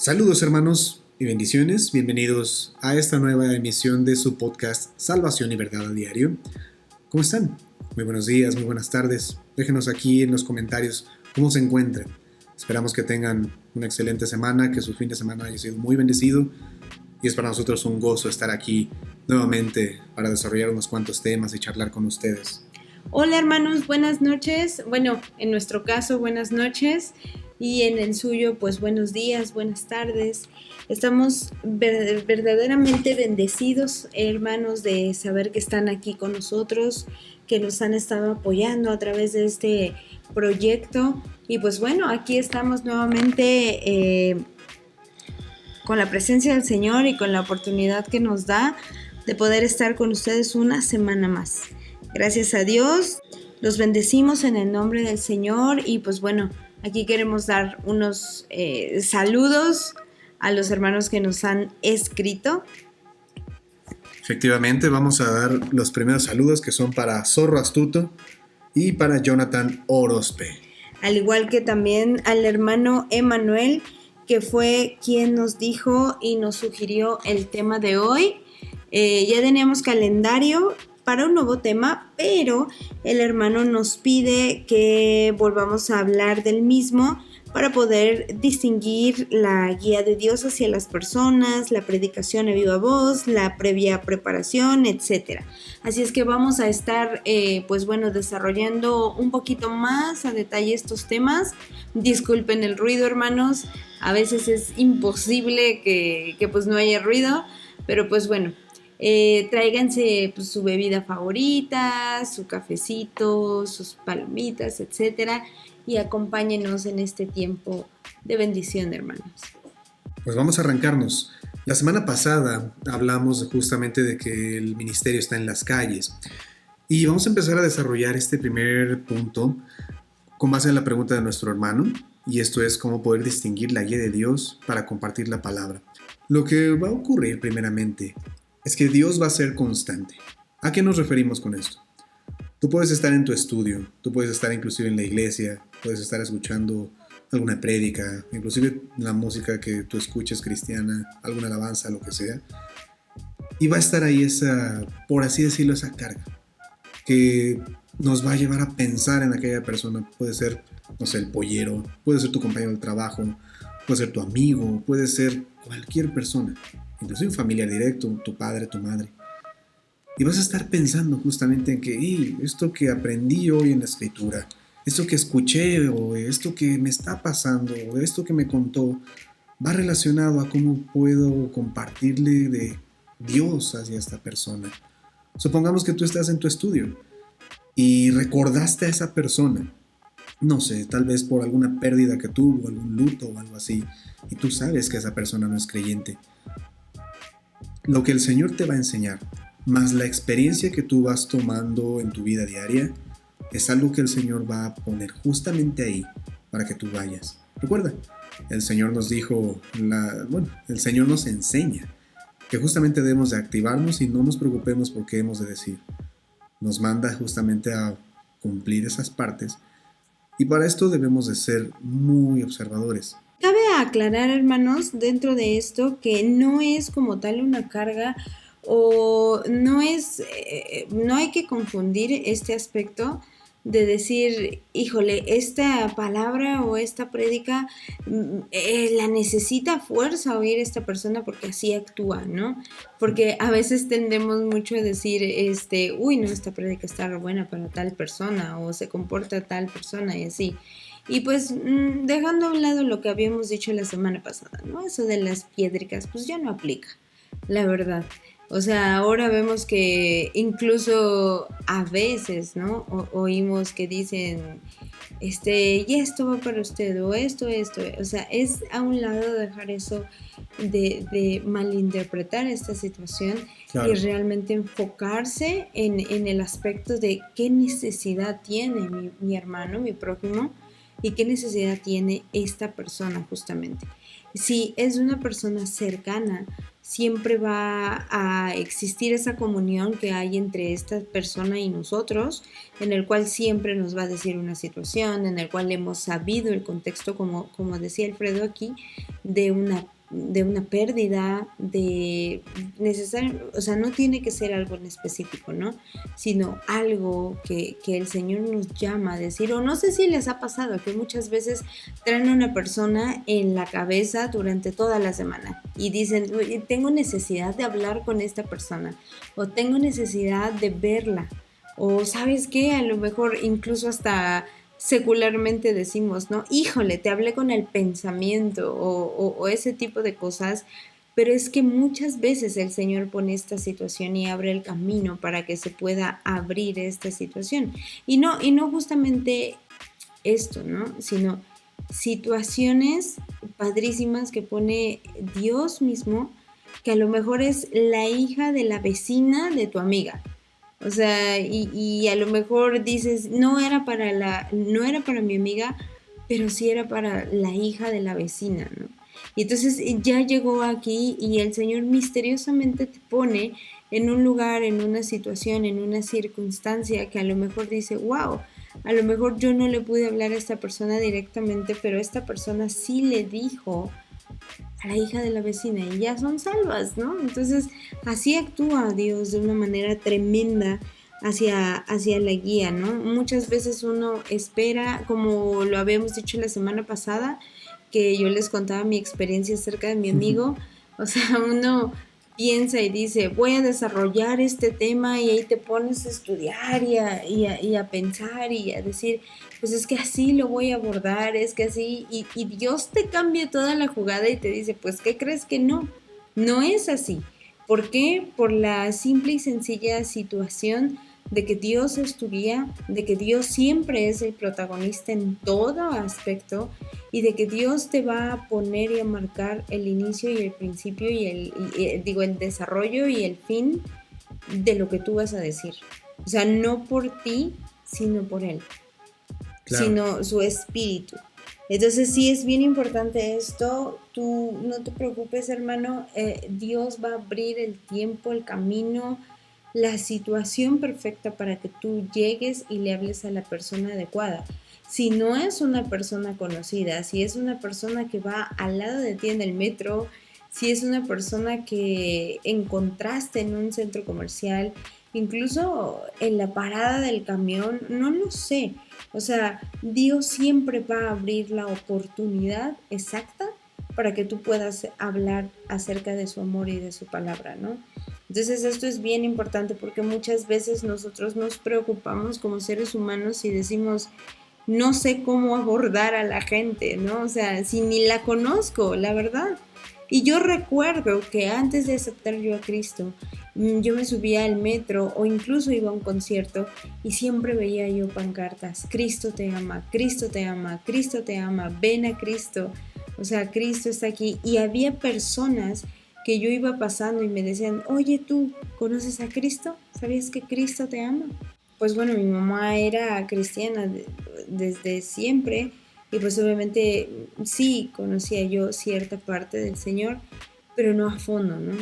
Saludos hermanos y bendiciones, bienvenidos a esta nueva emisión de su podcast Salvación y Verdad a Diario. ¿Cómo están? Muy buenos días, muy buenas tardes. Déjenos aquí en los comentarios cómo se encuentran. Esperamos que tengan una excelente semana, que su fin de semana haya sido muy bendecido y es para nosotros un gozo estar aquí nuevamente para desarrollar unos cuantos temas y charlar con ustedes. Hola hermanos, buenas noches. Bueno, en nuestro caso, buenas noches. Y en el suyo, pues buenos días, buenas tardes. Estamos verdaderamente bendecidos, hermanos, de saber que están aquí con nosotros, que nos han estado apoyando a través de este proyecto. Y pues bueno, aquí estamos nuevamente con la presencia del Señor y con la oportunidad que nos da de poder estar con ustedes una semana más. Gracias a Dios, los bendecimos en el nombre del Señor y pues bueno, aquí queremos dar unos saludos a los hermanos que nos han escrito. Efectivamente, vamos a dar los primeros saludos que son para Zorro Astuto y para Jonathan Orozpe. Al igual que también al hermano Emanuel, que fue quien nos dijo y nos sugirió el tema de hoy. Ya teníamos calendario para un nuevo tema, pero el hermano nos pide que volvamos a hablar del mismo para poder distinguir la guía de Dios hacia las personas, la predicación a viva voz, la previa preparación, etc. Así es que vamos a estar, desarrollando un poquito más a detalle estos temas. Disculpen el ruido, hermanos. A veces es imposible que pues no haya ruido, pero pues bueno. Tráiganse pues, su bebida favorita, su cafecito, sus palomitas, etcétera, y acompáñenos en este tiempo de bendición, hermanos. Pues vamos a arrancarnos. La semana pasada hablamos justamente de que el ministerio está en las calles y vamos a empezar a desarrollar este primer punto con base en la pregunta de nuestro hermano, y esto es cómo poder distinguir la guía de Dios para compartir la palabra. Lo que va a ocurrir primeramente es que Dios va a ser constante. ¿A qué nos referimos con esto? Tú puedes estar en tu estudio, tú puedes estar inclusive en la iglesia, puedes estar escuchando alguna prédica, inclusive la música que tú escuches cristiana, alguna alabanza, lo que sea. Y va a estar ahí esa, por así decirlo, esa carga que nos va a llevar a pensar en aquella persona. Puede ser, no sé, el pollero, puede ser tu compañero de trabajo, puede ser tu amigo, puede ser cualquier persona, inclusive un familiar directo, tu padre, tu madre. Y vas a estar pensando justamente en que esto que aprendí hoy en la escritura, esto que escuché o esto que me está pasando o esto que me contó, va relacionado a cómo puedo compartirle de Dios hacia esta persona. Supongamos que tú estás en tu estudio y recordaste a esa persona, no sé, tal vez por alguna pérdida que tuvo, algún luto o algo así, y tú sabes que esa persona no es creyente. Lo que el Señor te va a enseñar, más la experiencia que tú vas tomando en tu vida diaria, es algo que el Señor va a poner justamente ahí para que tú vayas. Recuerda, el Señor nos dijo, el Señor nos enseña que justamente debemos de activarnos y no nos preocupemos por qué hemos de decir. Nos manda justamente a cumplir esas partes y para esto debemos de ser muy observadores. Cabe aclarar, hermanos, dentro de esto que no es como tal una carga o no hay que confundir este aspecto de decir, híjole, esta palabra o esta prédica la necesita fuerza oír esta persona porque así actúa, ¿no? Porque a veces tendemos mucho a decir, no, esta prédica está buena para tal persona o se comporta tal persona y así. Y pues dejando a un lado lo que habíamos dicho la semana pasada, ¿no? Eso de las piedricas, pues ya no aplica, la verdad. O sea, ahora vemos que incluso a veces, ¿no? Oímos que dicen, y esto va para usted, o esto. O sea, es a un lado dejar eso de malinterpretar esta situación. Claro. Y realmente enfocarse en el aspecto de qué necesidad tiene mi hermano, mi prójimo, y qué necesidad tiene esta persona justamente. Si es una persona cercana, siempre va a existir esa comunión que hay entre esta persona y nosotros, en el cual siempre nos va a decir una situación, en el cual hemos sabido el contexto, como decía Alfredo aquí, de una pérdida, de necesario, o sea, no tiene que ser algo en específico, ¿no? Sino algo que el Señor nos llama a decir, o no sé si les ha pasado, que muchas veces traen a una persona en la cabeza durante toda la semana y dicen, tengo necesidad de hablar con esta persona, o tengo necesidad de verla, o sabes qué, a lo mejor incluso hasta secularmente decimos, ¿no? Híjole, te hablé con el pensamiento o ese tipo de cosas, pero es que muchas veces el Señor pone esta situación y abre el camino para que se pueda abrir esta situación. Y no justamente esto, ¿no? Sino situaciones padrísimas que pone Dios mismo, que a lo mejor es la hija de la vecina de tu amiga. O sea, y a lo mejor dices, no era para mi amiga, pero sí era para la hija de la vecina, ¿no? Y entonces ya llegó aquí y el Señor misteriosamente te pone en un lugar, en una situación, en una circunstancia que a lo mejor dice, wow, a lo mejor yo no le pude hablar a esta persona directamente, pero esta persona sí le dijo a la hija de la vecina y ya son salvas, ¿no? Entonces, así actúa Dios de una manera tremenda hacia la guía, ¿no? Muchas veces uno espera, como lo habíamos dicho la semana pasada, que yo les contaba mi experiencia acerca de mi amigo, o sea, uno piensa y dice, voy a desarrollar este tema y ahí te pones a estudiar y a pensar y a decir, pues es que así lo voy a abordar, es que así, y Dios te cambia toda la jugada y te dice, pues ¿qué crees que no? No es así. ¿Por qué? Por la simple y sencilla situación de que Dios es tu guía, de que Dios siempre es el protagonista en todo aspecto y de que Dios te va a poner y a marcar el inicio y el principio el desarrollo y el fin de lo que tú vas a decir. O sea, no por ti, sino por Él, Claro. sino su espíritu. Entonces sí es bien importante esto, tú no te preocupes hermano, Dios va a abrir el tiempo, el camino, la situación perfecta para que tú llegues y le hables a la persona adecuada. Si no es una persona conocida, si es una persona que va al lado de ti en el metro, si es una persona que encontraste en un centro comercial, incluso en la parada del camión, no lo sé. O sea, Dios siempre va a abrir la oportunidad exacta para que tú puedas hablar acerca de su amor y de su palabra, ¿no? Entonces esto es bien importante porque muchas veces nosotros nos preocupamos como seres humanos y decimos, no sé cómo abordar a la gente, ¿no? O sea, si ni la conozco, la verdad. Y yo recuerdo que antes de aceptar yo a Cristo, yo me subía al metro o incluso iba a un concierto y siempre veía yo pancartas, Cristo te ama, Cristo te ama, Cristo te ama, ven a Cristo. O sea, Cristo está aquí. Y había personas que yo iba pasando y me decían, oye, ¿tú conoces a Cristo? ¿Sabías que Cristo te ama? Pues bueno, mi mamá era cristiana desde siempre y pues obviamente sí conocía yo cierta parte del Señor, pero no a fondo, ¿no?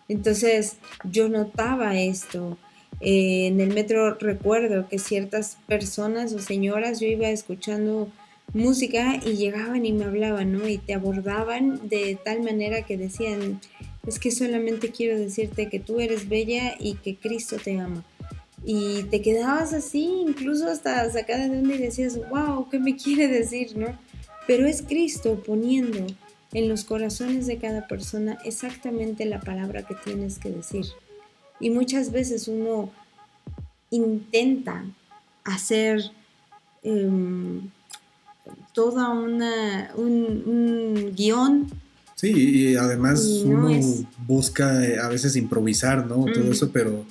Entonces yo notaba esto. En el metro recuerdo que ciertas personas o señoras, yo iba escuchando música y llegaban y me hablaban, ¿no? Y te abordaban de tal manera que decían, es que solamente quiero decirte que tú eres bella y que Cristo te ama. Y te quedabas así, incluso hasta sacada de onda y decías, wow, ¿qué me quiere decir, no? Pero es Cristo poniendo en los corazones de cada persona exactamente la palabra que tienes que decir. Y muchas veces uno intenta hacer um, toda un guión Sí, y además y no uno es... busca a veces improvisar, ¿no? Todo eso, pero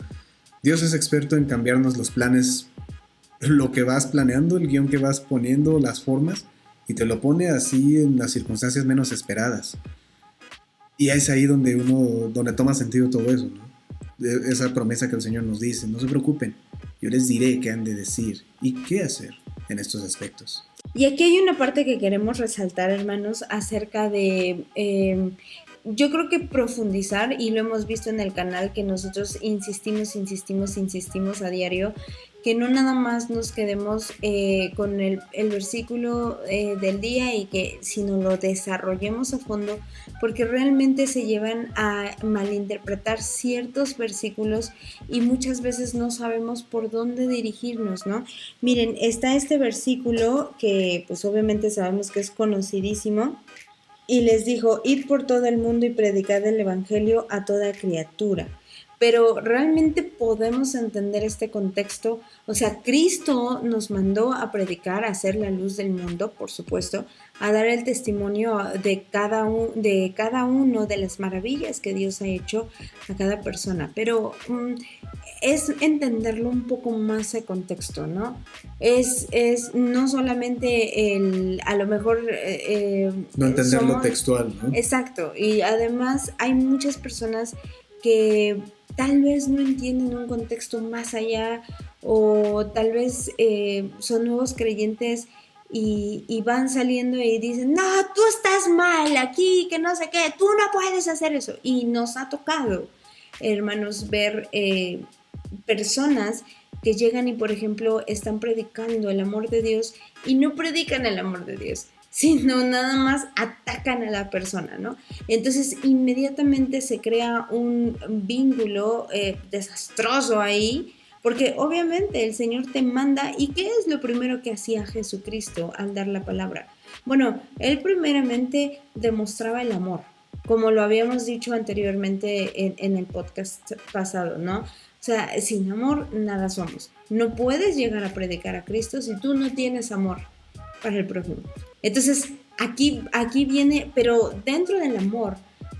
Dios es experto en cambiarnos los planes, lo que vas planeando, el guión que vas poniendo, las formas, y te lo pone así en las circunstancias menos esperadas. Y es ahí donde toma sentido todo eso, ¿no? Esa promesa que el Señor nos dice, no se preocupen, yo les diré qué han de decir y qué hacer en estos aspectos. Y aquí hay una parte que queremos resaltar, hermanos, acerca de, yo creo que profundizar, y lo hemos visto en el canal, que nosotros insistimos a diario, que no nada más nos quedemos con el versículo del día y que sino lo desarrollemos a fondo, porque realmente se llevan a malinterpretar ciertos versículos y muchas veces no sabemos por dónde dirigirnos, ¿no? Miren, está este versículo que pues obviamente sabemos que es conocidísimo, y les dijo, id por todo el mundo y predicad el evangelio a toda criatura. Pero realmente podemos entender este contexto, o sea, Cristo nos mandó a predicar, a ser la luz del mundo, por supuesto, a dar el testimonio de cada uno de las maravillas que Dios ha hecho a cada persona, pero es entenderlo un poco más de contexto, ¿no? Es no solamente a lo mejor no entenderlo textual, ¿no? Exacto, y además hay muchas personas que tal vez no entienden un contexto más allá, o tal vez son nuevos creyentes y van saliendo y dicen, no, tú estás mal aquí, que no sé qué, tú no puedes hacer eso. Y nos ha tocado, hermanos, ver personas que llegan y, por ejemplo, están predicando el amor de Dios y no predican el amor de Dios, sino nada más atacan a la persona, ¿no? Entonces inmediatamente se crea un vínculo desastroso ahí, porque obviamente el Señor te manda. ¿Y qué es lo primero que hacía Jesucristo al dar la palabra? Bueno, Él primeramente demostraba el amor, como lo habíamos dicho anteriormente en el podcast pasado, ¿no? O sea, sin amor nada somos. No puedes llegar a predicar a Cristo si tú no tienes amor para el prójimo. Entonces, aquí viene, pero dentro del amor,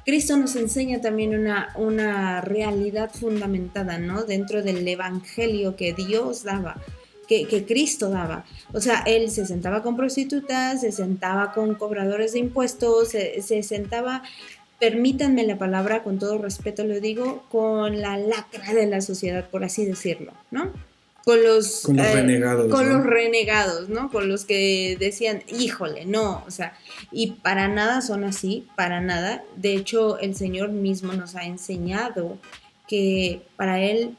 Cristo nos enseña también una realidad fundamentada, ¿no? Dentro del evangelio que Dios daba, que Cristo daba. O sea, Él se sentaba con prostitutas, se sentaba con cobradores de impuestos, se sentaba, permítanme la palabra, con todo respeto lo digo, con la lacra de la sociedad, por así decirlo, ¿no? Con los renegados, con ¿no? los renegados, ¿no? Con los que decían, híjole, no, o sea, y para nada son así, para nada. De hecho, el Señor mismo nos ha enseñado que para Él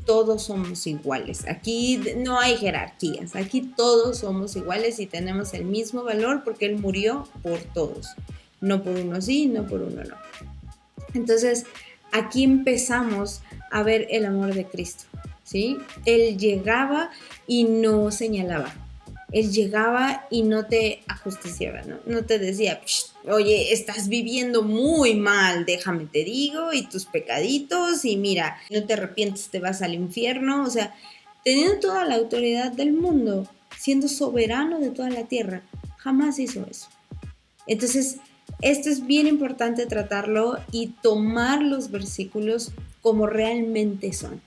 todos somos iguales. Aquí no hay jerarquías, aquí todos somos iguales y tenemos el mismo valor porque Él murió por todos, no por uno sí, no por uno no. Entonces, aquí empezamos a ver el amor de Cristo, ¿sí? Él llegaba y no señalaba. Él llegaba y no te ajusticiaba, ¿no? No te decía, oye, estás viviendo muy mal, déjame te digo, y tus pecaditos, y mira, no te arrepientes, te vas al infierno. O sea, teniendo toda la autoridad del mundo, siendo soberano de toda la tierra, jamás hizo eso. Entonces, esto es bien importante tratarlo y tomar los versículos como realmente son.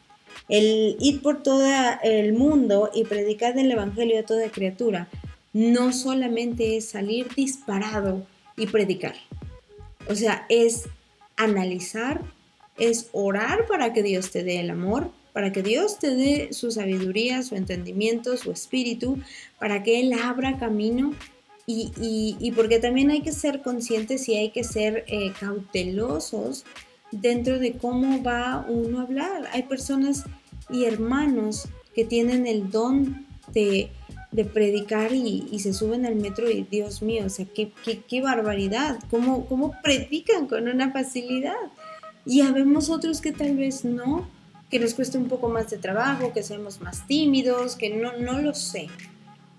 El ir por todo el mundo y predicar el evangelio a toda criatura no solamente es salir disparado y predicar. O sea, es analizar, es orar para que Dios te dé el amor, para que Dios te dé su sabiduría, su entendimiento, su espíritu, para que Él abra camino. Y porque también hay que ser conscientes y hay que ser cautelosos dentro de cómo va uno a hablar. Hay personas y hermanos que tienen el don de predicar y se suben al metro y Dios mío, o sea, qué barbaridad, cómo predican con una facilidad. Y habemos otros que tal vez no, que nos cuesta un poco más de trabajo, que seamos más tímidos, que no lo sé,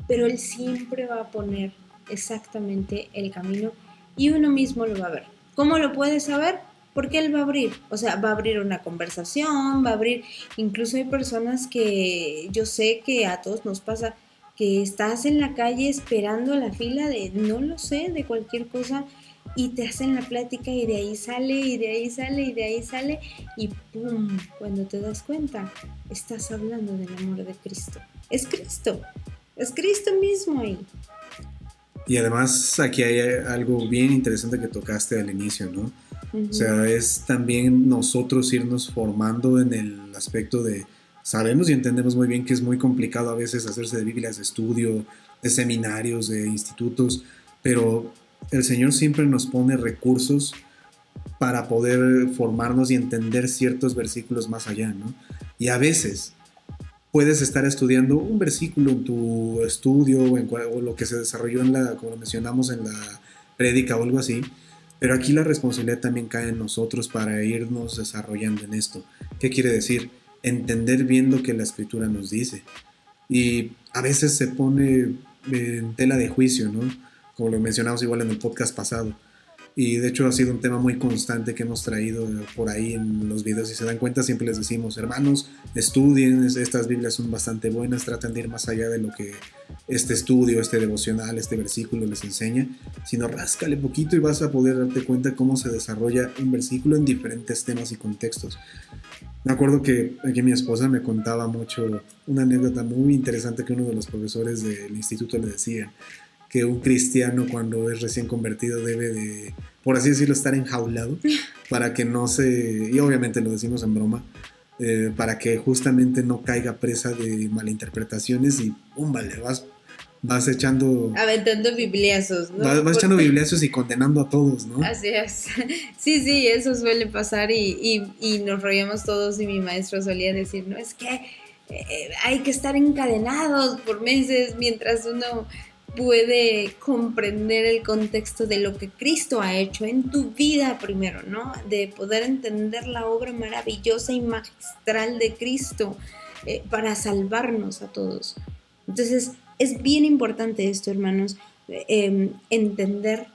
pero Él siempre va a poner exactamente el camino y uno mismo lo va a ver. ¿Cómo lo puede saber? Porque Él va a abrir, o sea, va a abrir una conversación, va a abrir, incluso hay personas que yo sé que a todos nos pasa, que estás en la calle esperando la fila de, no lo sé, de cualquier cosa, y te hacen la plática y de ahí sale, y de ahí sale, y de ahí sale, y ¡pum! Cuando te das cuenta, estás hablando del amor de Cristo. Es Cristo mismo ahí. Y además aquí hay algo bien interesante que tocaste al inicio, ¿no? O sea, es también nosotros irnos formando en el aspecto de, sabemos y entendemos muy bien que es muy complicado a veces hacerse de Biblias de estudio de seminarios, de institutos, pero el Señor siempre nos pone recursos para poder formarnos y entender ciertos versículos más allá, ¿no? Y a veces puedes estar estudiando un versículo en tu estudio o lo que se desarrolló como lo mencionamos, en la prédica o algo así, pero aquí la responsabilidad también cae en nosotros para irnos desarrollando en esto. ¿Qué quiere decir? Entender bien lo que la Escritura nos dice. Y a veces se pone en tela de juicio, ¿no? Como lo mencionamos igual en el podcast pasado. Y de hecho ha sido un tema muy constante que hemos traído por ahí en los videos. Si se dan cuenta, siempre les decimos, hermanos, estudien, estas Biblias son bastante buenas, traten de ir más allá de lo que este estudio, este devocional, este versículo les enseña, sino ráscale poquito y vas a poder darte cuenta cómo se desarrolla un versículo en diferentes temas y contextos. Me acuerdo que aquí mi esposa me contaba mucho una anécdota muy interesante que uno de los profesores del instituto le decía, que un cristiano cuando es recién convertido debe de, por así decirlo, estar enjaulado para que no se, y obviamente lo decimos en broma, para que justamente no caiga presa de malinterpretaciones y vale, vas echando... Aventando bibliazos, ¿no? Vas echando bibliazos y condenando a todos, ¿no? Así es. Sí, sí, eso suele pasar y nos rollamos todos y mi maestro solía decir, no, es que hay que estar encadenados por meses mientras uno puede comprender el contexto de lo que Cristo ha hecho en tu vida primero, ¿no? De poder entender la obra maravillosa y magistral de Cristo para salvarnos a todos. Entonces, es bien importante esto, hermanos, entender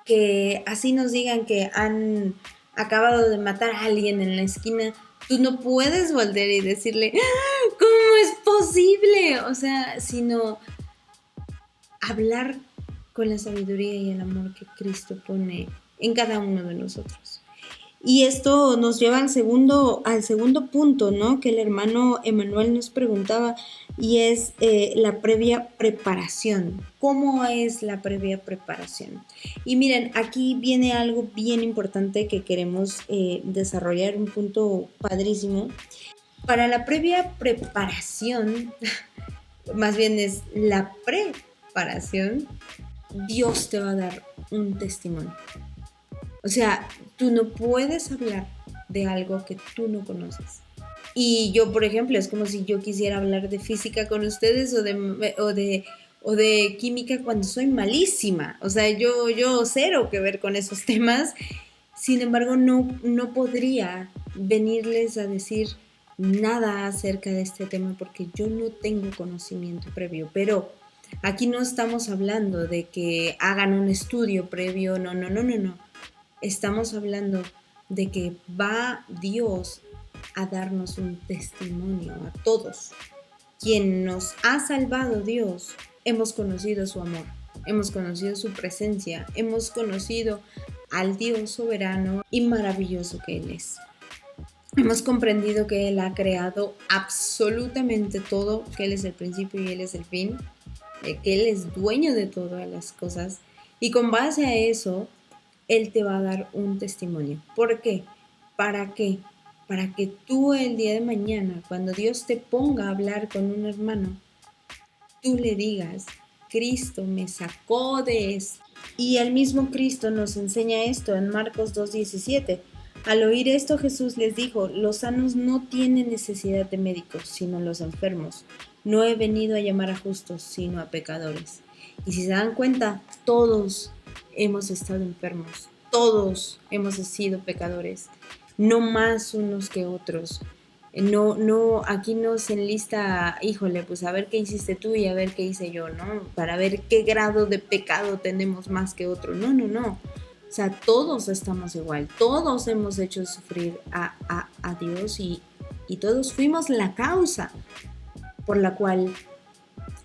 que así nos digan que han acabado de matar a alguien en la esquina, tú no puedes volver y decirle, ¿cómo es posible? O sea, sino hablar con la sabiduría y el amor que Cristo pone en cada uno de nosotros. Y esto nos lleva al segundo punto, ¿no? Que el hermano Emanuel nos preguntaba, y es la previa preparación. ¿Cómo es la previa preparación? Y miren, aquí viene algo bien importante que queremos desarrollar, un punto padrísimo. Para la previa preparación, más bien es la preparación, Dios te va a dar un testimonio. O sea, tú no puedes hablar de algo que tú no conoces. Y yo, por ejemplo, es como si yo quisiera hablar de física con ustedes o de química cuando soy malísima. O sea, yo cero que ver con esos temas. Sin embargo, no podría venirles a decir nada acerca de este tema porque yo no tengo conocimiento previo. Pero aquí no estamos hablando de que hagan un estudio previo. No. Estamos hablando de que va Dios a darnos un testimonio a todos. Quien nos ha salvado Dios, hemos conocido su amor, hemos conocido su presencia, hemos conocido al Dios soberano y maravilloso que Él es. Hemos comprendido que Él ha creado absolutamente todo, que Él es el principio y Él es el fin, que Él es dueño de todas las cosas. Y con base a eso, Él te va a dar un testimonio. ¿Por qué? ¿Para qué? Para que tú el día de mañana, cuando Dios te ponga a hablar con un hermano, tú le digas, Cristo me sacó de esto. Y el mismo Cristo nos enseña esto en Marcos 2:17. Al oír esto, Jesús les dijo, los sanos no tienen necesidad de médicos, sino los enfermos. No he venido a llamar a justos, sino a pecadores. Y si se dan cuenta, todos hemos estado enfermos, todos hemos sido pecadores, no más unos que otros. No, aquí no se enlista, híjole, pues a ver qué hiciste tú y a ver qué hice yo, ¿no? Para ver qué grado de pecado tenemos más que otro. No. O sea, todos estamos igual, todos hemos hecho sufrir a Dios y todos fuimos la causa por la cual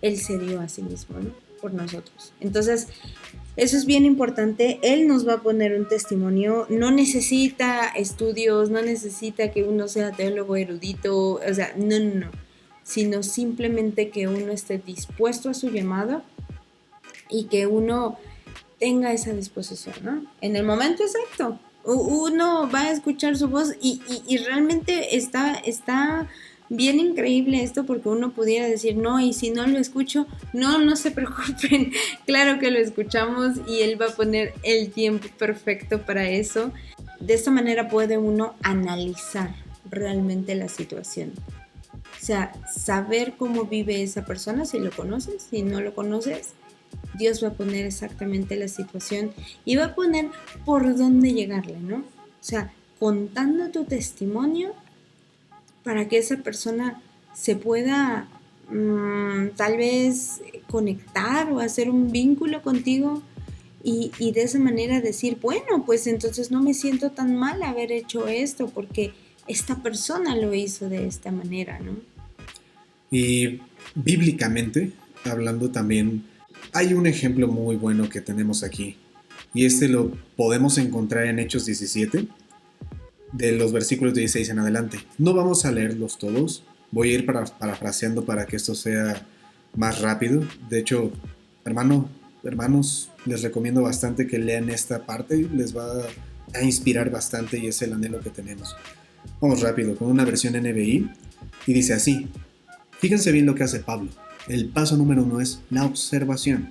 Él se dio a sí mismo, ¿no? Por nosotros. Entonces, eso es bien importante. Él nos va a poner un testimonio. No necesita estudios, no necesita que uno sea teólogo erudito, o sea, no. Sino simplemente que uno esté dispuesto a su llamado y que uno tenga esa disposición, ¿no? En el momento exacto. Uno va a escuchar su voz y realmente está bien increíble esto, porque uno pudiera decir, no, y si no lo escucho, no se preocupen, claro que lo escuchamos y Él va a poner el tiempo perfecto para eso. De esta manera puede uno analizar realmente la situación. O sea, saber cómo vive esa persona, si lo conoces, si no lo conoces, Dios va a poner exactamente la situación y va a poner por dónde llegarle, ¿no? O sea, contando tu testimonio para que esa persona se pueda tal vez conectar o hacer un vínculo contigo y de esa manera decir, bueno, pues entonces no me siento tan mal haber hecho esto porque esta persona lo hizo de esta manera, ¿no? Y bíblicamente, hablando también, hay un ejemplo muy bueno que tenemos aquí. Y este lo podemos encontrar en Hechos 17, de los versículos 16 en adelante. No vamos a leerlos todos, voy a ir parafraseando para que esto sea más rápido. De hecho, hermanos, les recomiendo bastante que lean esta parte, les va a inspirar bastante y es el anhelo que tenemos. Vamos rápido, con una versión NBI, y dice así: fíjense bien lo que hace Pablo. El paso número 1 es la observación.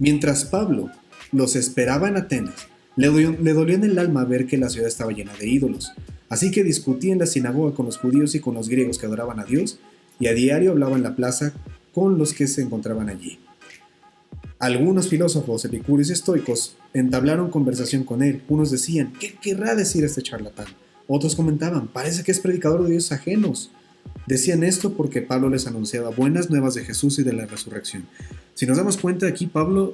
Mientras Pablo los esperaba en Atenas, le dolió en el alma ver que la ciudad estaba llena de ídolos. Así que discutía en la sinagoga con los judíos y con los griegos que adoraban a Dios, y a diario hablaba en la plaza con los que se encontraban allí. Algunos filósofos, epicúreos y estoicos entablaron conversación con él. Unos decían, ¿qué querrá decir este charlatán? Otros comentaban, parece que es predicador de dioses ajenos. Decían esto porque Pablo les anunciaba buenas nuevas de Jesús y de la resurrección. Si nos damos cuenta, aquí Pablo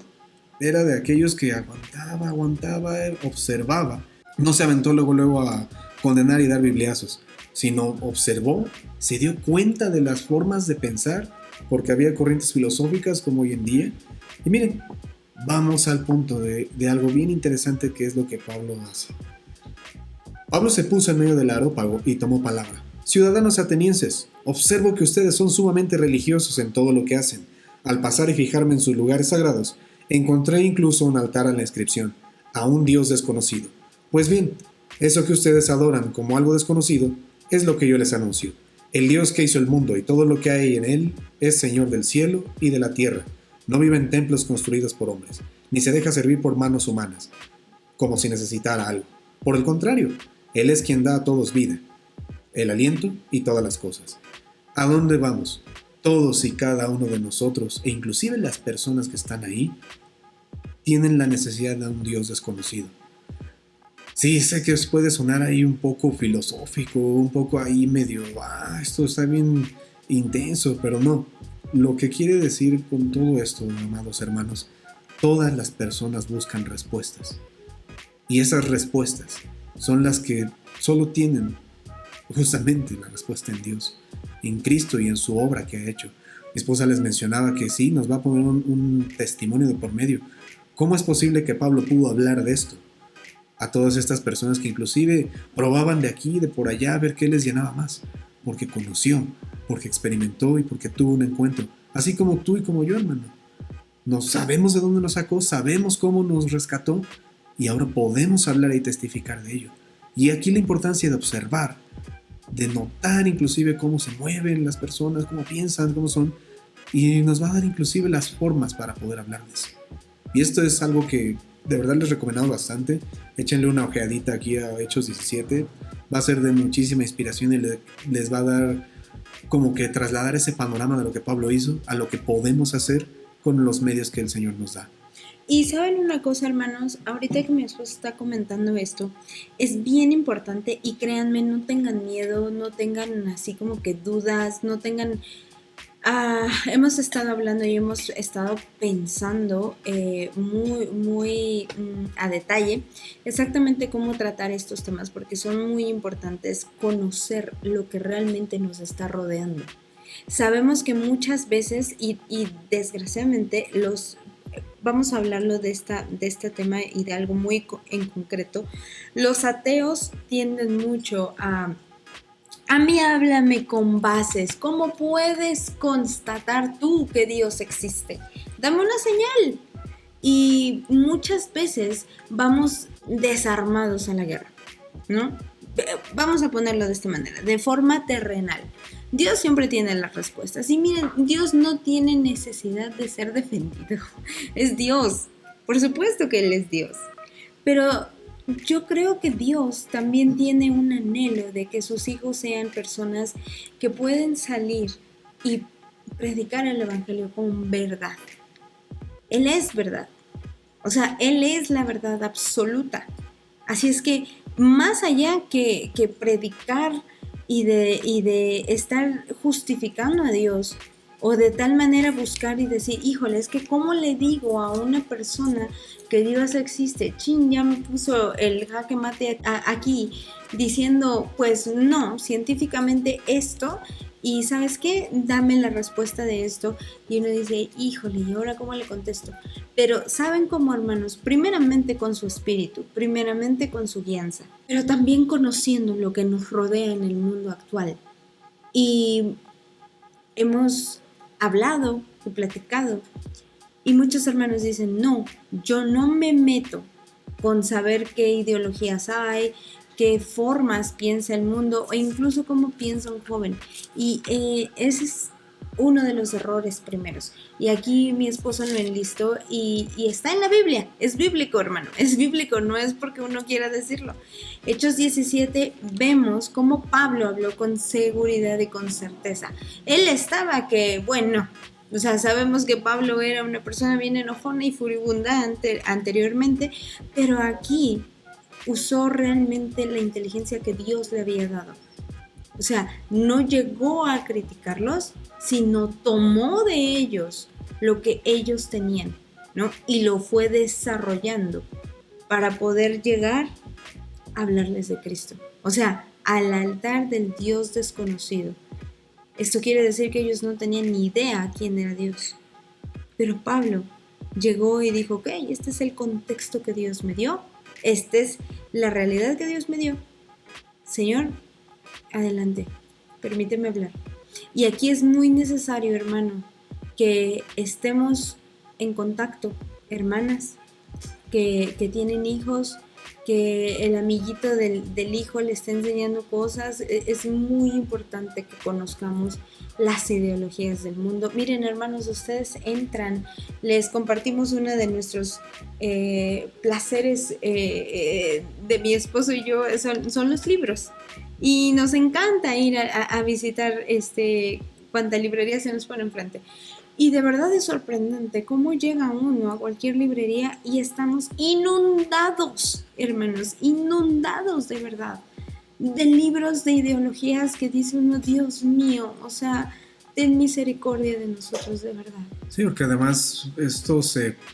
era de aquellos que aguantaba, observaba. No se aventó luego a condenar y dar bibliazos, sino observó, se dio cuenta de las formas de pensar, porque había corrientes filosóficas como hoy en día. Y miren, vamos al punto de algo bien interesante que es lo que Pablo hace. Pablo se puso en medio del areópago y tomó palabra. Ciudadanos atenienses, observo que ustedes son sumamente religiosos en todo lo que hacen. Al pasar y fijarme en sus lugares sagrados, encontré incluso un altar a la inscripción, a un Dios desconocido. Pues bien, eso que ustedes adoran como algo desconocido es lo que yo les anuncio. El Dios que hizo el mundo y todo lo que hay en él es Señor del cielo y de la tierra. No vive en templos construidos por hombres, ni se deja servir por manos humanas, como si necesitara algo. Por el contrario, Él es quien da a todos vida, el aliento y todas las cosas. ¿A dónde vamos? Todos y cada uno de nosotros, e inclusive las personas que están ahí, tienen la necesidad de un Dios desconocido. Sí, sé que os puede sonar ahí un poco filosófico, un poco ahí medio, esto está bien intenso, pero no. Lo que quiere decir con todo esto, amados hermanos, todas las personas buscan respuestas. Y esas respuestas son las que solo tienen justamente la respuesta en Dios, en Cristo y en su obra que ha hecho. Mi esposa les mencionaba que sí, nos va a poner un testimonio de por medio. ¿Cómo es posible que Pablo pudo hablar de esto? A todas estas personas que inclusive probaban de aquí y de por allá a ver qué les llenaba más, porque conoció, porque experimentó y porque tuvo un encuentro, así como tú y como yo, hermano. Nos sabemos de dónde nos sacó, sabemos cómo nos rescató y ahora podemos hablar y testificar de ello. Y aquí la importancia de observar, de notar inclusive cómo se mueven las personas, cómo piensan, cómo son, y nos va a dar inclusive las formas para poder hablarles. Y esto es algo que de verdad les recomendamos bastante. Échenle una ojeadita aquí a Hechos 17, va a ser de muchísima inspiración y les va a dar como que trasladar ese panorama de lo que Pablo hizo a lo que podemos hacer con los medios que el Señor nos da. Y saben una cosa, hermanos, ahorita que mi esposa está comentando esto, es bien importante y créanme, no tengan miedo, no tengan así como que dudas, no tengan... hemos estado hablando y hemos estado pensando muy a detalle exactamente cómo tratar estos temas, porque son muy importantes conocer lo que realmente nos está rodeando. Sabemos que muchas veces y desgraciadamente vamos a hablarlo de este tema y de algo muy en concreto, los ateos tienden mucho a mí háblame con bases. ¿Cómo puedes constatar tú que Dios existe? Dame una señal. Y muchas veces vamos desarmados a la guerra, ¿no? Vamos a ponerlo de esta manera, de forma terrenal. Dios siempre tiene las respuestas. Y miren, Dios no tiene necesidad de ser defendido. Es Dios. Por supuesto que Él es Dios. Pero yo creo que Dios también tiene un anhelo de que sus hijos sean personas que pueden salir y predicar el evangelio con verdad. Él es verdad. O sea, Él es la verdad absoluta. Así es que más allá que predicar y de estar justificando a Dios, o de tal manera buscar y decir, híjole, es que ¿cómo le digo a una persona que Dios existe? Chin, ya me puso el jaque mate aquí diciendo, pues no, científicamente esto, y ¿sabes qué? Dame la respuesta de esto. Y uno dice, híjole, ¿y ahora cómo le contesto? Pero ¿saben cómo, hermanos? Primeramente con su espíritu, primeramente con su guianza, pero también conociendo lo que nos rodea en el mundo actual. Y hemos hablado y platicado, y muchos hermanos dicen, no, yo no me meto con saber qué ideologías hay, qué formas piensa el mundo, o incluso cómo piensa un joven. Y ese es uno de los errores primeros. Y aquí mi esposo lo enlistó y está en la Biblia. Es bíblico, hermano. Es bíblico, no es porque uno quiera decirlo. Hechos 17 vemos cómo Pablo habló con seguridad y con certeza. Él estaba que, bueno, o sea, sabemos que Pablo era una persona bien enojona y furibunda anteriormente, pero aquí usó realmente la inteligencia que Dios le había dado. O sea, no llegó a criticarlos, sino tomó de ellos lo que ellos tenían, ¿no? Y lo fue desarrollando para poder llegar a hablarles de Cristo. O sea, al altar del Dios desconocido. Esto quiere decir que ellos no tenían ni idea quién era Dios. Pero Pablo llegó y dijo, ok, este es el contexto que Dios me dio. Esta es la realidad que Dios me dio. Señor, adelante, permíteme hablar. Y aquí es muy necesario, hermano, que estemos en contacto, hermanas que tienen hijos, que el amiguito del hijo le está enseñando cosas. Es muy importante que conozcamos las ideologías del mundo. Miren, hermanos, ustedes entran, les compartimos uno de nuestros placeres de mi esposo y yo, son los libros. Y nos encanta ir a visitar cuanta librería se nos pone enfrente. Y de verdad es sorprendente cómo llega uno a cualquier librería y estamos inundados, hermanos, inundados de verdad, de libros de ideologías que dice uno, Dios mío, o sea, ten misericordia de nosotros, de verdad. Sí, porque además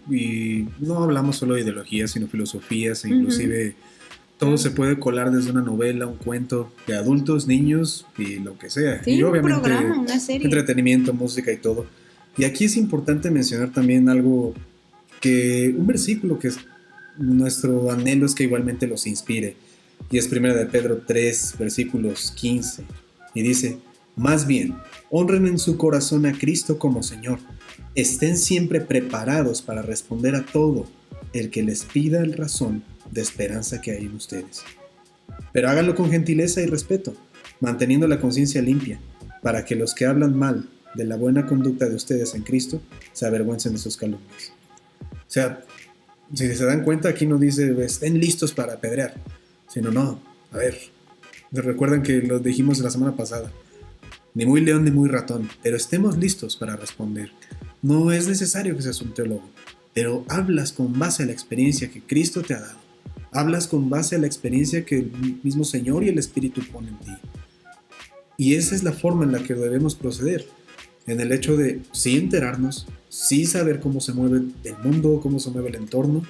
y no hablamos solo de ideologías, sino filosofías, e inclusive todo se puede colar desde una novela, un cuento de adultos, niños y lo que sea. Sí, y obviamente un programa, una serie. Entretenimiento, música y todo. Y aquí es importante mencionar también algo un versículo que es nuestro anhelo es que igualmente los inspire. Y es 1 de Pedro 3, versículos 15. Y dice, más bien, honren en su corazón a Cristo como Señor. Estén siempre preparados para responder a todo el que les pida el razón de esperanza que hay en ustedes. Pero háganlo con gentileza y respeto, manteniendo la conciencia limpia, para que los que hablan mal de la buena conducta de ustedes en Cristo se avergüencen de sus calumnias. O sea, si se dan cuenta, aquí no dice estén listos para apedrear, sino no, a ver, recuerdan que lo dijimos la semana pasada, ni muy león ni muy ratón, pero estemos listos para responder. No es necesario que seas un teólogo, pero hablas con base a la experiencia que Cristo te ha dado, hablas con base a la experiencia que el mismo Señor y el Espíritu ponen en ti. Y esa es la forma en la que debemos proceder, en el hecho de sí enterarnos, sí saber cómo se mueve el mundo, cómo se mueve el entorno,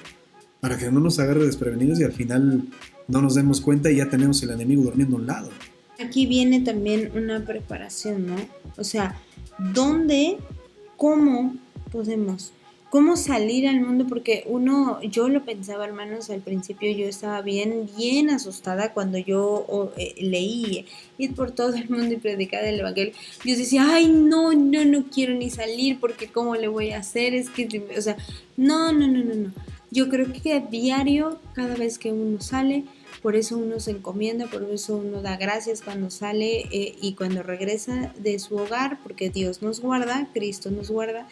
para que no nos agarre desprevenidos y al final no nos demos cuenta y ya tenemos el enemigo durmiendo a un lado. Aquí viene también una preparación, ¿no? O sea, ¿dónde, cómo podemos, cómo salir al mundo? Porque yo lo pensaba, hermanos, al principio yo estaba bien asustada cuando yo leí ir por todo el mundo y predicar el evangelio. Yo decía, ay, no quiero ni salir porque cómo le voy a hacer, es que, o sea, no. Yo creo que a diario, cada vez que uno sale, por eso uno se encomienda, por eso uno da gracias cuando sale y cuando regresa de su hogar, porque Dios nos guarda, Cristo nos guarda,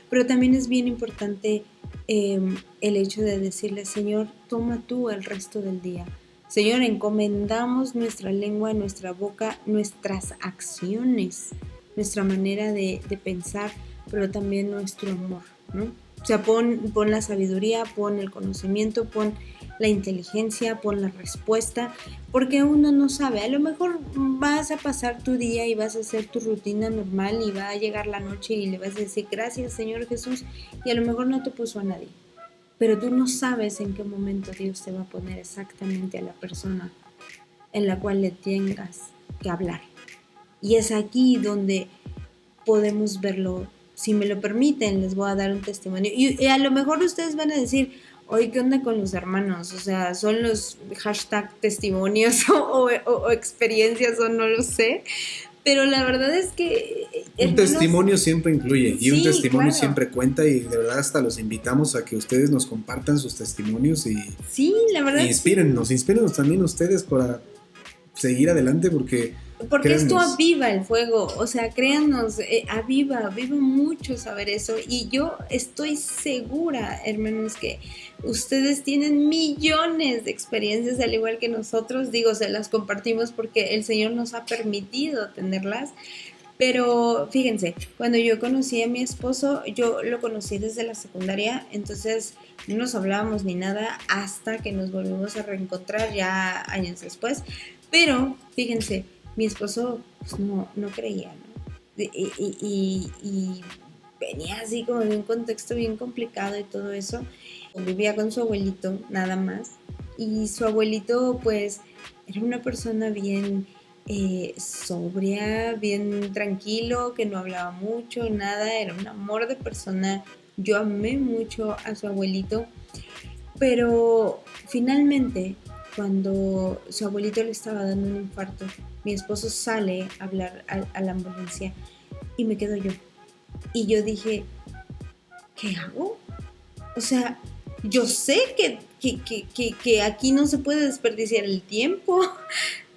pero también es bien importante el hecho de decirle, Señor, toma tú el resto del día. Señor, encomendamos nuestra lengua, nuestra boca, nuestras acciones, nuestra manera de pensar, pero también nuestro amor, ¿no? O sea, pon la sabiduría, pon el conocimiento, pon la inteligencia, pon la respuesta, porque uno no sabe. A lo mejor vas a pasar tu día y vas a hacer tu rutina normal y va a llegar la noche y le vas a decir gracias Señor Jesús, y a lo mejor no te puso a nadie. Pero tú no sabes en qué momento Dios te va a poner exactamente a la persona en la cual le tengas que hablar. Y es aquí donde podemos verlo. Si me lo permiten, les voy a dar un testimonio. Y a lo mejor ustedes van a decir, oye, ¿qué onda con los hermanos? O sea, ¿son los hashtag testimonios o experiencias o no lo sé? Pero la verdad es que, Un hermanos, testimonio siempre incluye y un sí, testimonio claro. siempre cuenta, y de verdad hasta los invitamos a que ustedes nos compartan sus testimonios y Sí, la verdad inspírennos sí. también ustedes para seguir adelante, porque Porque esto créannos, aviva el fuego, o sea, créanos, aviva mucho saber eso. Y yo estoy segura, hermanos, que ustedes tienen millones de experiencias al igual que nosotros. Digo, se las compartimos porque el Señor nos ha permitido tenerlas. Pero fíjense, cuando yo conocí a mi esposo, yo lo conocí desde la secundaria, entonces no nos hablábamos ni nada hasta que nos volvimos a reencontrar ya años después. Pero fíjense, mi esposo pues, no creía, ¿no? Y venía así como de un contexto bien complicado y todo eso. Vivía con su abuelito, nada más. Y su abuelito pues era una persona bien sobria, bien tranquilo, que no hablaba mucho, nada, era un amor de persona. Yo amé mucho a su abuelito, pero finalmente, cuando su abuelito le estaba dando un infarto, mi esposo sale a hablar a la ambulancia y me quedo yo. Y yo dije, ¿qué hago? O sea, yo sé que aquí no se puede desperdiciar el tiempo.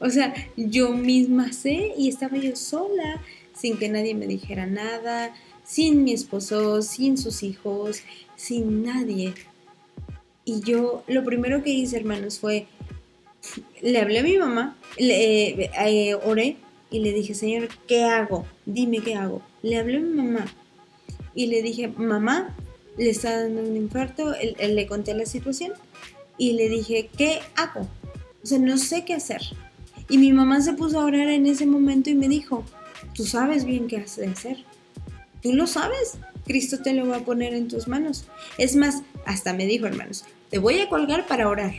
O sea, yo misma sé y estaba yo sola, sin que nadie me dijera nada, sin mi esposo, sin sus hijos, sin nadie. Y yo lo primero que hice, hermanos, fue, le hablé a mi mamá, oré y le dije, Señor, ¿qué hago? Dime qué hago. Le hablé a mi mamá y le dije, mamá, le está dando un infarto, le conté la situación y le dije, ¿qué hago? O sea, no sé qué hacer. Y mi mamá se puso a orar en ese momento y me dijo, tú sabes bien qué has de hacer. Tú lo sabes. Cristo te lo va a poner en tus manos. Es más, hasta me dijo, hermanos, te voy a colgar para orar.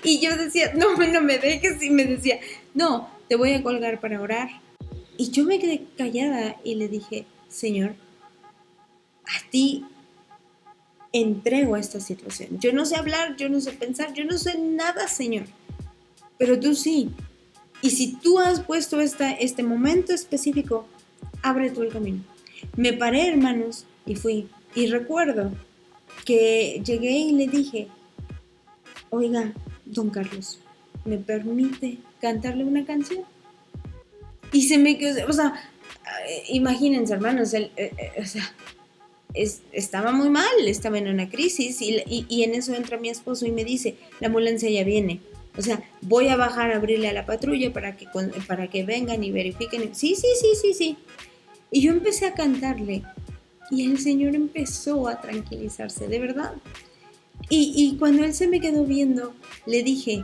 Y yo decía, no me dejes. Y me decía, no, te voy a colgar para orar. Y yo me quedé callada y le dije, Señor, a ti entrego esta situación. Yo no sé hablar, yo no sé pensar, yo no sé nada, Señor. Pero tú sí. Y si tú has puesto este momento específico, abre tú el camino. Me paré, hermanos, y fui. Y recuerdo que llegué y le dije, oiga, don Carlos, ¿me permite cantarle una canción? Y se me quedó, o sea, imagínense, hermanos, o sea, estaba muy mal, estaba en una crisis y en eso entra mi esposo y me dice, la ambulancia ya viene. O sea, voy a bajar a abrirle a la patrulla para que vengan y verifiquen. Sí, sí, sí, sí, sí. Y yo empecé a cantarle y el Señor empezó a tranquilizarse, de verdad. Y cuando él se me quedó viendo, le dije,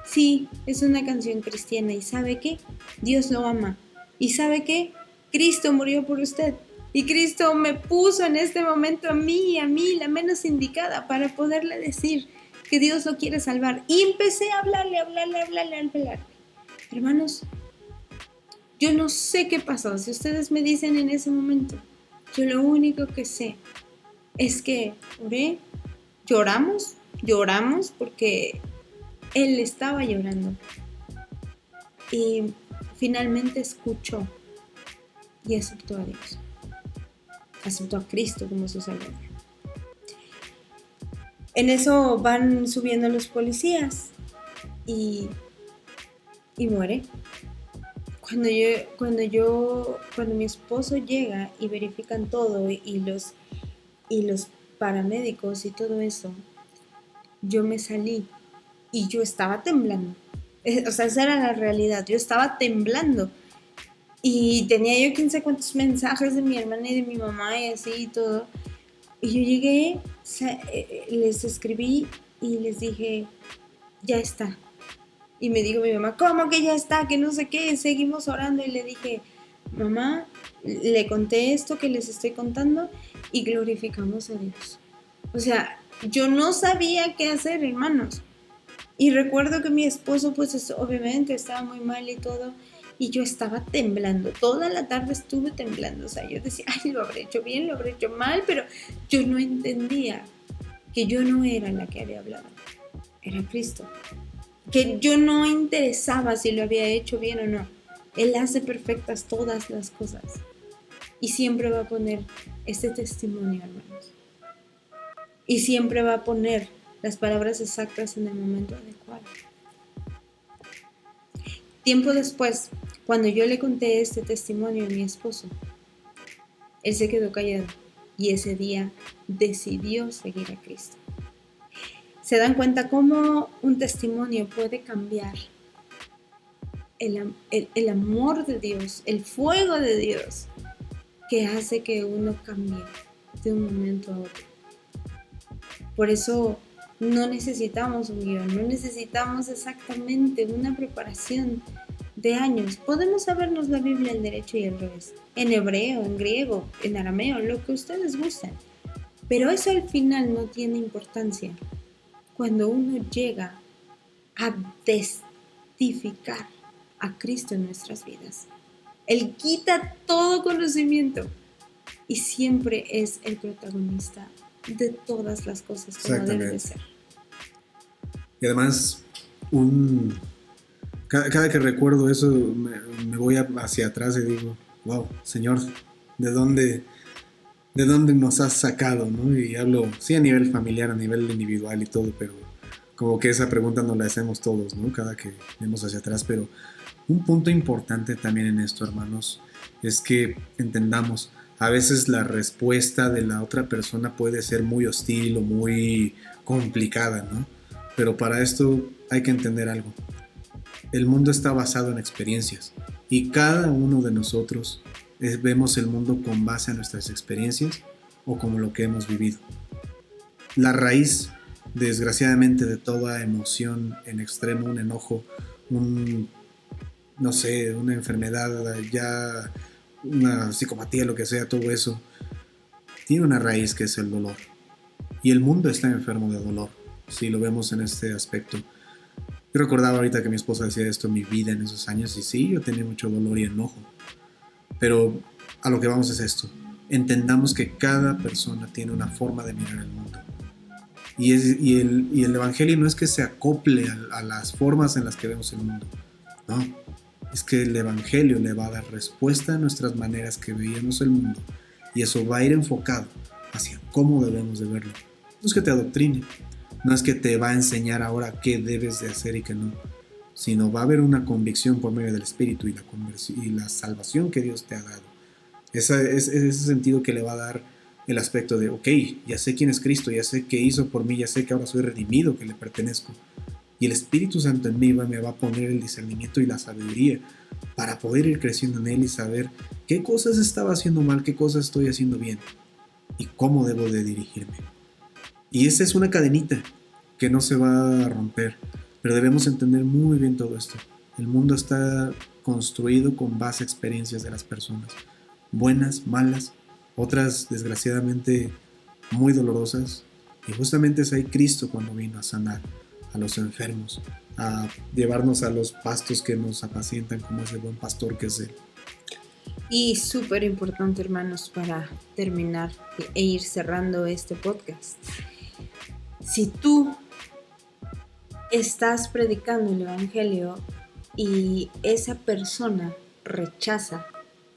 sí, es una canción cristiana y ¿sabe qué? Dios lo ama. ¿Y sabe qué? Cristo murió por usted. Y Cristo me puso en este momento a mí, la menos indicada, para poderle decir que Dios lo quiere salvar. Y empecé a hablarle. Hermanos, yo no sé qué pasó. Si ustedes me dicen en ese momento, yo lo único que sé es que oré, lloramos porque él estaba llorando. Y finalmente escuchó y aceptó a Dios. Aceptó a Cristo como su Salvador. En eso van subiendo los policías y, y muere. Cuando mi esposo llega y verifican todo y los paramédicos y todo eso, yo me salí y yo estaba temblando. O sea, esa era la realidad. Yo estaba temblando. Y tenía yo 15 cuantos mensajes de mi hermana y de mi mamá y así y todo. Y yo llegué, les escribí y les dije, ya está. Y me dijo mi mamá, ¿cómo que ya está? Que no sé qué, seguimos orando. Y le dije, mamá, le conté esto que les estoy contando y glorificamos a Dios. O sea, yo no sabía qué hacer, hermanos. Y recuerdo que mi esposo, pues obviamente estaba muy mal y todo. Y yo estaba temblando. Toda la tarde estuve temblando. O sea, yo decía, ay, lo habré hecho bien, lo habré hecho mal. Pero yo no entendía que yo no era la que había hablado. Era Cristo. Que yo no interesaba si lo había hecho bien o no. Él hace perfectas todas las cosas. Y siempre va a poner este testimonio, hermanos. Y siempre va a poner las palabras exactas en el momento adecuado. Tiempo después, cuando yo le conté este testimonio a mi esposo, él se quedó callado y ese día decidió seguir a Cristo. ¿Se dan cuenta cómo un testimonio puede cambiar el amor de Dios, el fuego de Dios, que hace que uno cambie de un momento a otro? Por eso no necesitamos un guión, no necesitamos exactamente una preparación de años. Podemos sabernos la Biblia al derecho y al revés, en hebreo, en griego, en arameo, lo que ustedes gusten. Pero eso al final no tiene importancia cuando uno llega a testificar a Cristo en nuestras vidas. Él quita todo conocimiento y siempre es el protagonista de todas las cosas como debe de ser. Y además, cada que recuerdo eso, me voy hacia atrás y digo, wow, Señor, ¿de dónde nos has sacado? ¿No? Y hablo, sí, a nivel familiar, a nivel individual y todo, pero como que esa pregunta nos la hacemos todos, ¿no? Cada que vemos hacia atrás, pero un punto importante también en esto, hermanos, es que entendamos, a veces la respuesta de la otra persona puede ser muy hostil o muy complicada, ¿no? Pero para esto hay que entender algo. El mundo está basado en experiencias y cada uno de nosotros vemos el mundo con base a nuestras experiencias o como lo que hemos vivido. La raíz, desgraciadamente, de toda emoción en extremo, un enojo, no sé, una enfermedad, ya una psicopatía, lo que sea, todo eso, tiene una raíz que es el dolor. Y el mundo está enfermo de dolor, si lo vemos en este aspecto. Yo recordaba ahorita que mi esposa decía esto en mi vida en esos años, y sí, yo tenía mucho dolor y enojo. Pero a lo que vamos es esto. Entendamos que cada persona tiene una forma de mirar el mundo. Y el Evangelio no es que se acople a las formas en las que vemos el mundo. No, es que el Evangelio le va a dar respuesta a nuestras maneras que veíamos el mundo. Y eso va a ir enfocado hacia cómo debemos de verlo. No es que te adoctrine, no es que te va a enseñar ahora qué debes de hacer y qué no, sino va a haber una convicción por medio del Espíritu y la salvación que Dios te ha dado. Es ese sentido que le va a dar el aspecto de, ok, ya sé quién es Cristo, ya sé qué hizo por mí, ya sé que ahora soy redimido, que le pertenezco. Y el Espíritu Santo en mí me va a poner el discernimiento y la sabiduría para poder ir creciendo en Él y saber qué cosas estaba haciendo mal, qué cosas estoy haciendo bien y cómo debo de dirigirme. Y esa es una cadenita que no se va a romper, pero debemos entender muy bien todo esto. El mundo está construido con base a experiencias de las personas, buenas, malas, otras desgraciadamente muy dolorosas, y justamente es ahí Cristo cuando vino a sanar a los enfermos, a llevarnos a los pastos que nos apacientan como ese buen pastor que es Él. Y súper importante, hermanos, para terminar e ir cerrando este podcast. Si tú estás predicando el Evangelio y esa persona rechaza,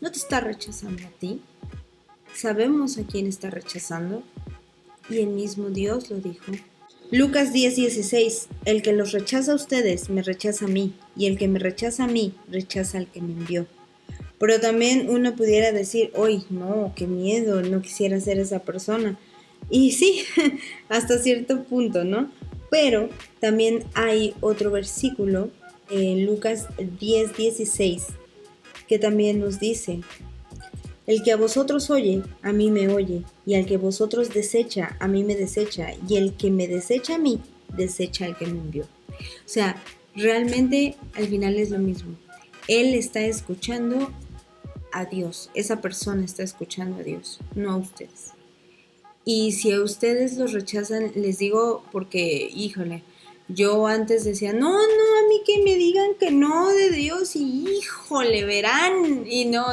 no te está rechazando a ti, sabemos a quién está rechazando y el mismo Dios lo dijo. Lucas 10:16, el que los rechaza a ustedes, me rechaza a mí, y el que me rechaza a mí, rechaza al que me envió. Pero también uno pudiera decir, uy, no, qué miedo, no quisiera ser esa persona. Y sí, hasta cierto punto, ¿no? Pero también hay otro versículo, Lucas 10:16, que también nos dice, el que a vosotros oye, a mí me oye, y al que vosotros desecha, a mí me desecha, y el que me desecha a mí, desecha al que me envió. O sea, realmente al final es lo mismo. Él está escuchando a Dios, esa persona está escuchando a Dios, no a ustedes. Y si a ustedes los rechazan, les digo porque, híjole, yo antes decía, no, a mí que me digan que no de Dios y híjole, verán, y no.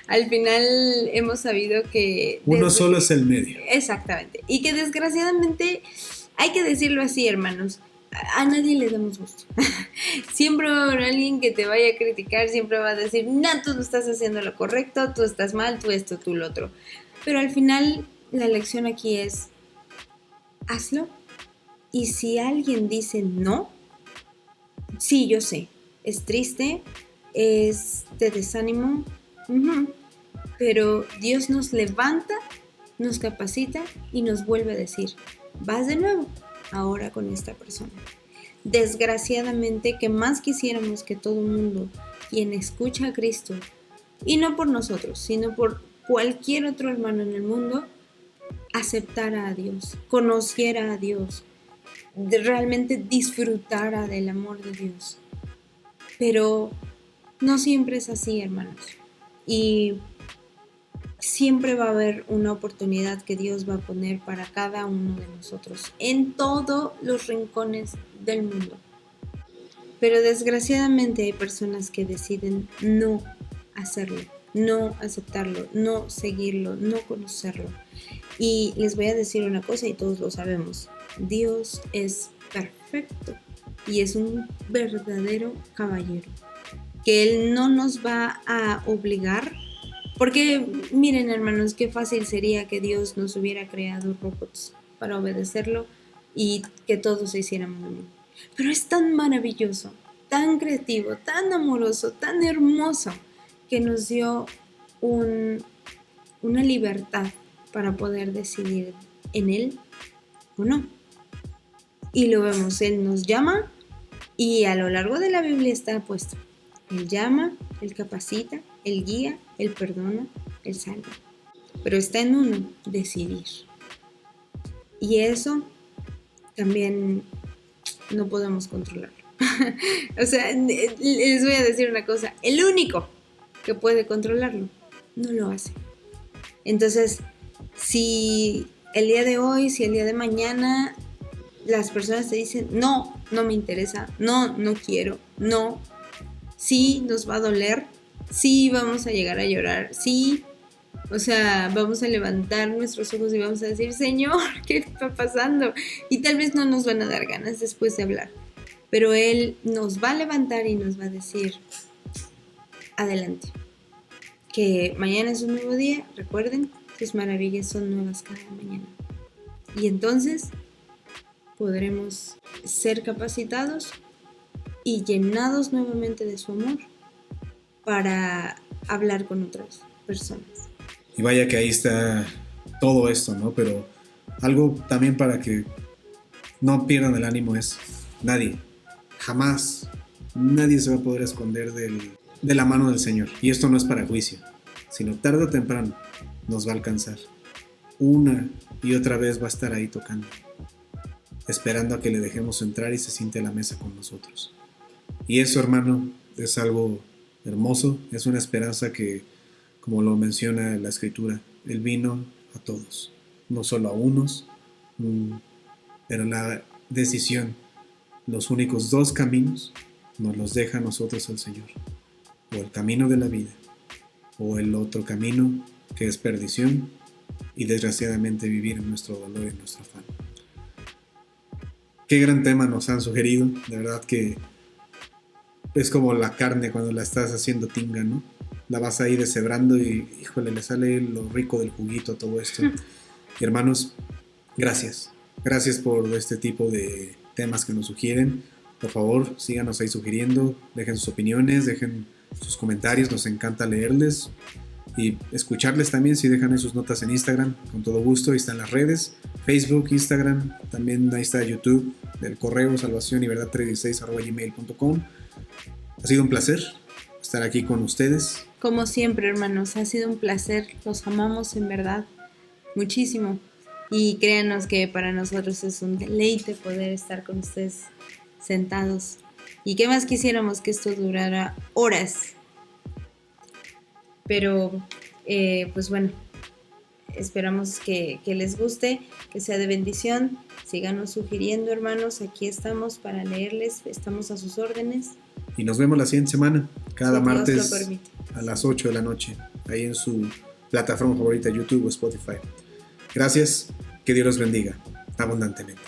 Al final hemos sabido que... Uno solo es el medio. Exactamente. Y que desgraciadamente, hay que decirlo así, hermanos, a nadie le damos gusto. Siempre va a haber alguien que te vaya a criticar, siempre va a decir, no, tú no estás haciendo lo correcto, tú estás mal, tú esto, tú lo otro. Pero al final, la lección aquí es, hazlo. Y si alguien dice no, sí, yo sé, es triste, es de desánimo, pero Dios nos levanta, nos capacita y nos vuelve a decir, vas de nuevo, ahora con esta persona. Desgraciadamente, que más quisiéramos que todo el mundo, quien escucha a Cristo, y no por nosotros, sino por cualquier otro hermano en el mundo, aceptara a Dios, conociera a Dios, realmente disfrutara del amor de Dios. Pero no siempre es así, hermanos. Y siempre va a haber una oportunidad que Dios va a poner para cada uno de nosotros en todos los rincones del mundo. Pero desgraciadamente hay personas que deciden no hacerlo, no aceptarlo, no seguirlo, no conocerlo. Y les voy a decir una cosa y todos lo sabemos. Dios es perfecto y es un verdadero caballero. Que Él no nos va a obligar. Porque miren, hermanos, qué fácil sería que Dios nos hubiera creado robots para obedecerlo y que todos hiciéramos lo mismo. Pero es tan maravilloso, tan creativo, tan amoroso, tan hermoso, que nos dio una libertad para poder decidir en Él o no. Y lo vemos, Él nos llama y a lo largo de la Biblia está puesto. Él llama, Él capacita, Él guía, Él perdona, Él salva. Pero está en uno decidir. Y eso también no podemos controlarlo. O sea, les voy a decir una cosa. El único que puede controlarlo no lo hace. Entonces, si el día de hoy, si el día de mañana las personas te dicen, no me interesa, no quiero, no, sí nos va a doler, sí vamos a llegar a llorar, sí, o sea, vamos a levantar nuestros ojos y vamos a decir, Señor, ¿qué está pasando? Y tal vez no nos van a dar ganas después de hablar, pero Él nos va a levantar y nos va a decir, adelante, que mañana es un nuevo día, recuerden, sus maravillas son nuevas cada mañana. Y entonces podremos ser capacitados y llenados nuevamente de su amor para hablar con otras personas. Y vaya que ahí está todo esto, ¿no? Pero algo también para que no pierdan el ánimo es nadie, jamás, nadie se va a poder esconder de la mano del Señor. Y esto no es para juicio, sino tarde o temprano nos va a alcanzar. Una y otra vez va a estar ahí tocando, esperando a que le dejemos entrar y se siente a la mesa con nosotros. Y eso, hermano, es algo hermoso, es una esperanza que, como lo menciona la Escritura, Él vino a todos, no solo a unos, pero la decisión, los únicos dos caminos, nos los deja a nosotros el Señor, o el camino de la vida, o el otro camino que es perdición y desgraciadamente vivir en nuestro dolor y en nuestro afán. Qué gran tema nos han sugerido, de verdad que es como la carne cuando la estás haciendo tinga, ¿no? La vas ahí deshebrando y, híjole, le sale lo rico del juguito a todo esto. Y hermanos, gracias. Gracias por este tipo de temas que nos sugieren. Por favor, síganos ahí sugiriendo, dejen sus opiniones, dejen sus comentarios, nos encanta leerles y escucharles también. Si dejan ahí sus notas en Instagram, con todo gusto, ahí están las redes, Facebook, Instagram, también ahí está YouTube, del correo salvacionyverdad316@gmail.com. Ha sido un placer estar aquí con ustedes. Como siempre, hermanos, ha sido un placer, los amamos en verdad muchísimo y créanos que para nosotros es un deleite poder estar con ustedes sentados y qué más quisiéramos que esto durara horas, pero pues bueno, esperamos que les guste, que sea de bendición. Síganos sugiriendo, hermanos, aquí estamos para leerles, estamos a sus órdenes. Y nos vemos la siguiente semana, cada Si Dios martes lo permite. a las 8 de la noche, ahí en su plataforma favorita, YouTube o Spotify. Gracias, que Dios los bendiga abundantemente.